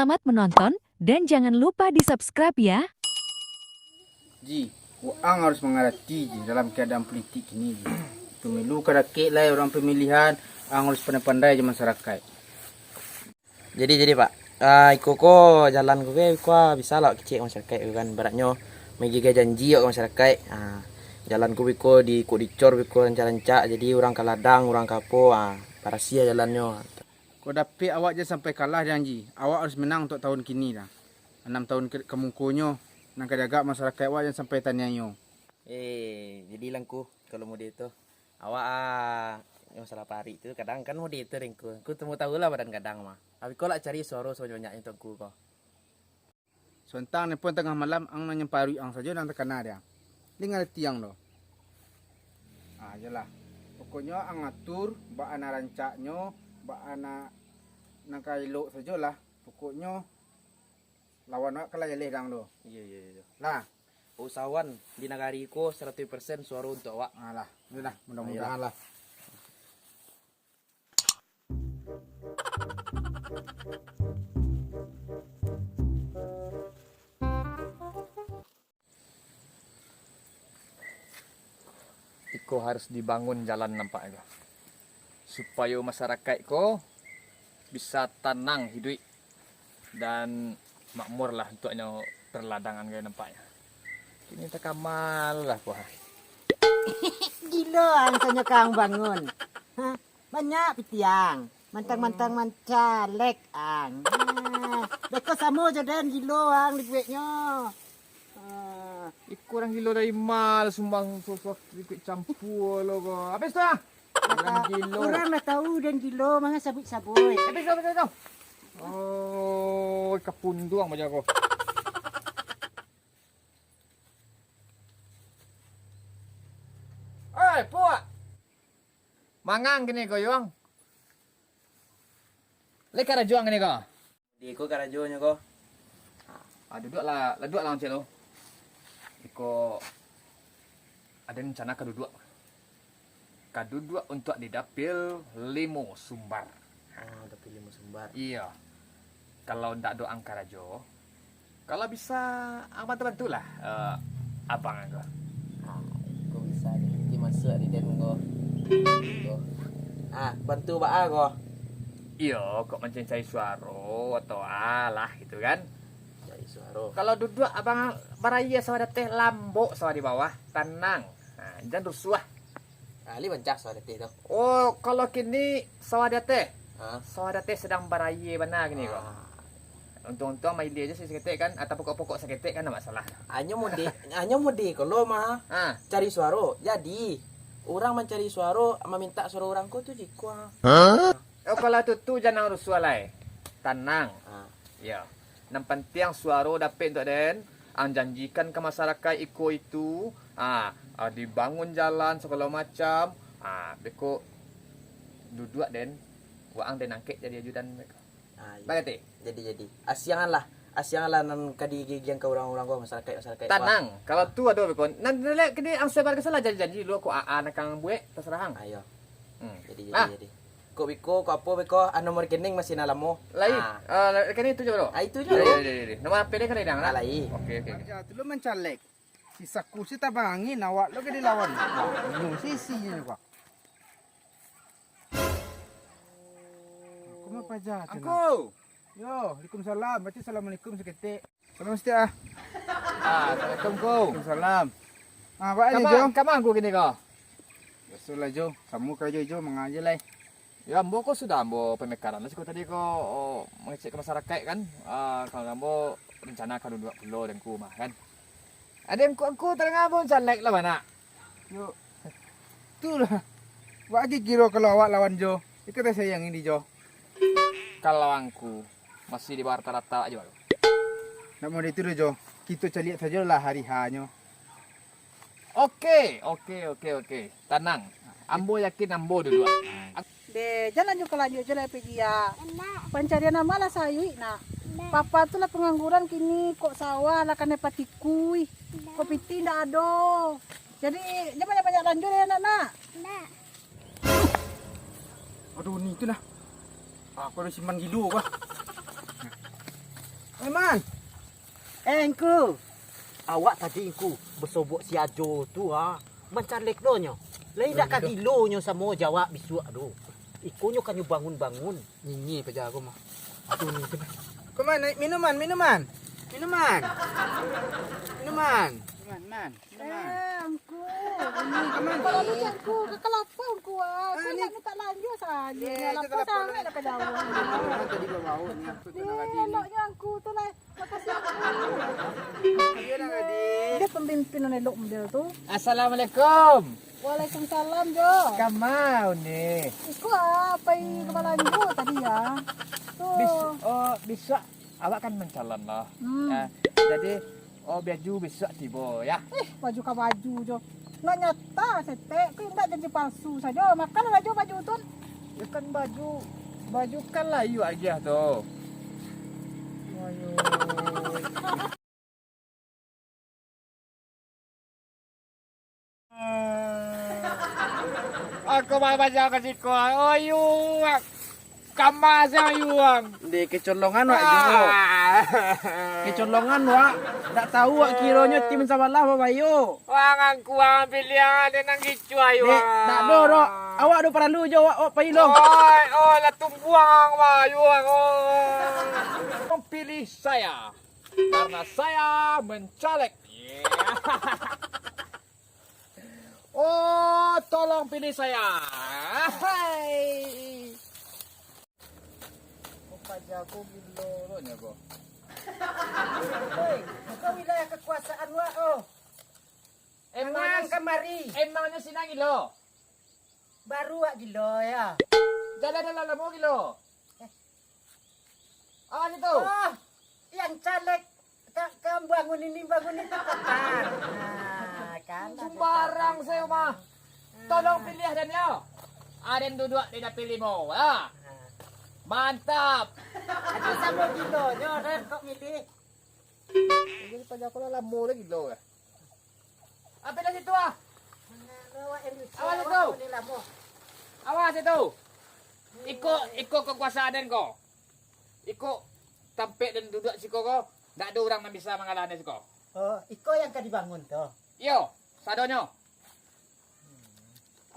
Selamat menonton dan jangan lupa di-subscribe ya. Ji, orang harus mengerti Ji dalam keadaan politik ini Ji. Pemilu kada lah orang pemilihan, orang harus pandai-pandai je masyarakat. Jadi Pak, iko ko jalan ko ke ko bisa lah kecil masyarakat kan baratnya menjaga janji ke masyarakat. Jalan ko biko di ko dicor biko rancak-rancak jadi orang kaladang, orang kapo, para sia jalannya. Kau dapat awak je sampai kalah janji. Awak harus menang untuk tahun kini dah. 6 tahun kemukunyo nang kadaga masyarakat awak yang sampai tanyayo. Jadi langku kalau mau itu awak yang masalah pari itu kadang kan mau itu ringku. Aku temu tahu lah badan kadang mah. Tapi kau lah cari suara banyak untuk aku kok. Sontang ni pun tengah malam ang nanya pari ang saja nang terkena dia. Dengar tiang lo. Jelah. Pokoknya ang atur ba ana rancaknyo, ba ana nang kailo sajalah. Pokoknya lawan awak kalah jaleh dang lo. Iya. Lah, Usahawan di negari ko 100% suara untuk awak. alah, sudah mudah-mudahan lah. Iko harus dibangun jalan nampaknya supaya masyarakat ko bisa tenang hidup dan makmur lah untuknya perladangan gaya nampaknya. Ini tak kamal lah kuah. Gila ansanya kang bangun. Hah? Banyak pitiang. Mantang-mantang mancalek ang. Beko samo jadan gilo ang likweknya. Iko orang gilo dari mal sumbang sosok ikut campur lo ko. Habis tu ah. Orang gilo. Orang dah tahu dan gilo mga sabut-sabut. Habis tu. Oh, kapunduang macam ko. Oi, puak. Mangang gini ko yung. Leka ra juang gini ko. Di ko karajonya ko. Duduk lah Cik lo. Iko ada rencana kaduduk. Kaduduk untuk didapil limo sumbar. Udah pilih sumbar. Iya. Kalau ndak do angka rajo, kalau bisa bantu lah abang aku. Kau bisa di masuk di den ko. Bantu ba ko. Iya, kok mencari suara atau alah gitu kan. Cari suara. Kalau duduk abang baraya sama teh lambok sama di bawah, tenang. Jangan rusuh. Ali bancak suara teh tu. Oh, kalau kini sawada teh. Ah. Sawada teh sedang baraya benar gini kok. Untung-untung mai dia aja seketik kan atau pokok-pokok seketik kan tak masalah. Hanya mudi kalau mah cari suara. Jadi orang mencari suara, meminta suara orang ko tu jikwa. Oh, kalau tu jangan rusuh lai. Tenang. Ya. Yang penting suara dapat untuk den. Ang janjikan ke masyarakat iko itu. Dibangun jalan segala macam. Beko duduk den. Waang den angket jadi ajudan mereka. Bagati. Jadi. Asiangan lah nan kadigigian ke orang-orang ko masyarakat. Tenang. Kalau tu ada beko. Nanti lek kini ang sebar ke salah janji lu aku nakang buek terserah hang. Ayo. Jadi. Ko apa beko nomor rekening masih nalamo. Lai. Kini itu je bro. Itu je. Nama HP dia kan ada lah. Lai. Okey. Tu lo mencalek. Sisa kursi tabangin awak lo ke dilawan. Bingung sisinya kok. Aku mau pajak. Angku. Yo, Waalaikumsalam. Baca Assalamualaikum seketik. Salam mesti ah. Assalamualaikum ko. Waalaikumsalam. Apa aja Jo? Kamu aku gini ko. Biasalah Jo. Kamu kerja Jo mengajar lah. Ya, ambo ko sudah ambo pemekaran. Lalu tadi ko mengecek ke masyarakat kan. Kalau ambo rencana akan duduk pulau dan ku mah kan. Ada yang aku terengah pun calek lah mana. Yo. Tu lah. Wak lagi kira kalau awak lawan Jo. Ikut saya yang ini Jo. Kalau aku masih di bawah rata-rata aja baru. Nak mau itu Jo. Kita cari saja lah hari hanyo. Oke. Tenang. Ambo yakin ambo duduk. De jalan juga lanjut jalan pergi ya. Pencarian nama lah sayui nah. Papa tu lah pengangguran kini kok sawah lah kan patikui. Kok piti ndak ada. Jadi dia banyak-banyak lanjut ya anak-anak. Aduh ni tu lah. Aku dah simpan gilu kah. Man. Engku. Awak tadi engku bersobok si Ajo tu mencalek donyo. Lain dak kagilo nyo samo jawab bisuak do. Ikonyo kanyo bangun-bangun. Nyi peja aku mah. Aduh ni cepat. Kuman minuman. Minuman. Angku. Kalau lu cakku ke kelapa angku Aku nak minta lanjut saja. Lapar sangat nak ke jauh. Tadi bau ni aku tu nak Ni eloknya angku tu lah. Makasih angku. Dia nak tadi. Dia pemimpin elok dia tu. Assalamualaikum. Waalaikumsalam Jo. Kamau ni. Iku apa yang kepala lanjut tadi ya? Tu. Besok awak kan mencalon lah. Jadi baju besok tiba ya. Baju ka baju Jo. Nak nyata setek. Kau tak janji palsu saja. Makan baju tu. Ya kan baju kan layu aja tu. Aku mau baca ke siko. Oh yuang. Kamar saya yuang. Di kecolongan wak juga. Kecolongan wak. Tak tahu wak kiranya tim sabalah apa bayu. Wangan kuang pilihan dengan gicu ayu. Dek, tak ada rok. Awak ada perlu je wak payu long. Lah tumbuang mah yuang. Pilih saya karena saya mencaleg. Tolong pilih saya. Hai. Pajaku giloronya kok. Hei, kau wilayah kekuasaan wak Emang kamari. Emangnya sinang gilo. Baru wak gilo ya. Jalan mau gilo. Awas itu. Yang caleg kamu bangun itu kapan? Kan Sembarang saya mah. Tolong pilih dan ya. Ada yang duduk tidak pilih mau. Mantap. Ada sama gilo nyo kok milih. Jadi pajaku lah mau lagi gilo ya. Apa dah situ Awas itu. Awas itu. Ikut kekuasaan kau. Ikut tampek dan duduk siko kau. Tak ada orang yang bisa mengalahkan siko. Iko yang kan dibangun tuh. Yo, sadonyo.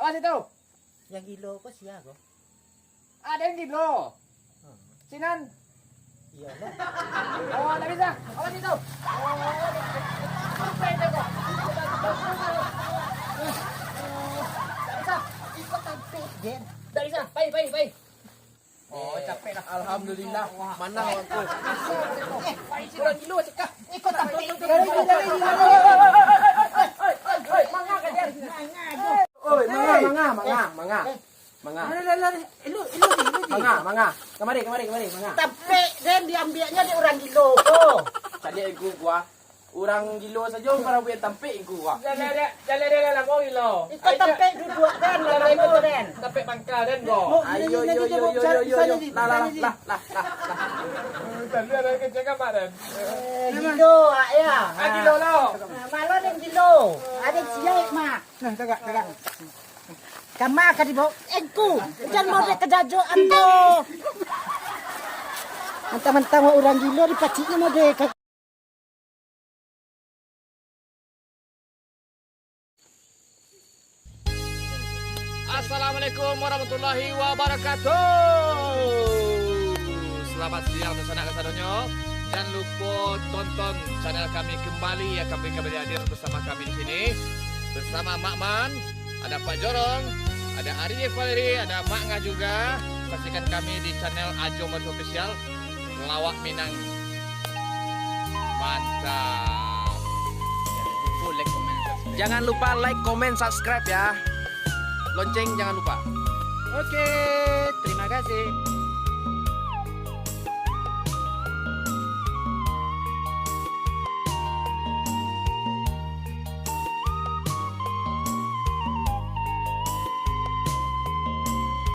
Awas itu. Yang gilo kok sia kok. Ada yang gilo. Sinan. Iya lah. Tak bisa. Awas itu. Sampai itu kok. Tak bisa. Iko tampek gen. Tak bisa. Baik. Capek dah. Alhamdulillah. Mana aku. Baik sinan gilo cekah. Iko tampek. Mangga kan dia. Oi, mangga. Mangga. Kemari, mangga. Tampek gen diambilnya di orang gilo kok. Tadi aku gua. Orang gilo saja para buat tampik aku gua. Jalan dia lah kau gilo. Iko tampek duduk kan lalu den. Tampik pangkal dan kau. Ayo. Lah. Tadi ada kecek apa dan? Gilo ya. Gilo lo. Malah yang gilo. Ada siap mah. Kakak. Kama ka dibaw. Engku. Jangan mau dek kejajoan to. Mentang-mentang orang gilo dipaciknya mau dek. Assalamualaikum warahmatullahi wabarakatuh. Selamat siang untuk sanak kesadonyo. Jangan lupa tonton channel kami kembali ya, kami hadir bersama kami di sini bersama Mak Man, ada Pak Jorong, ada Arif Valeri, ada Mak Ngah juga. Saksikan kami di channel Ajo Motor Official. Lawak Minang. Mantap. Jangan lupa like, comment, subscribe ya. Lonceng jangan lupa. Oke, terima kasih.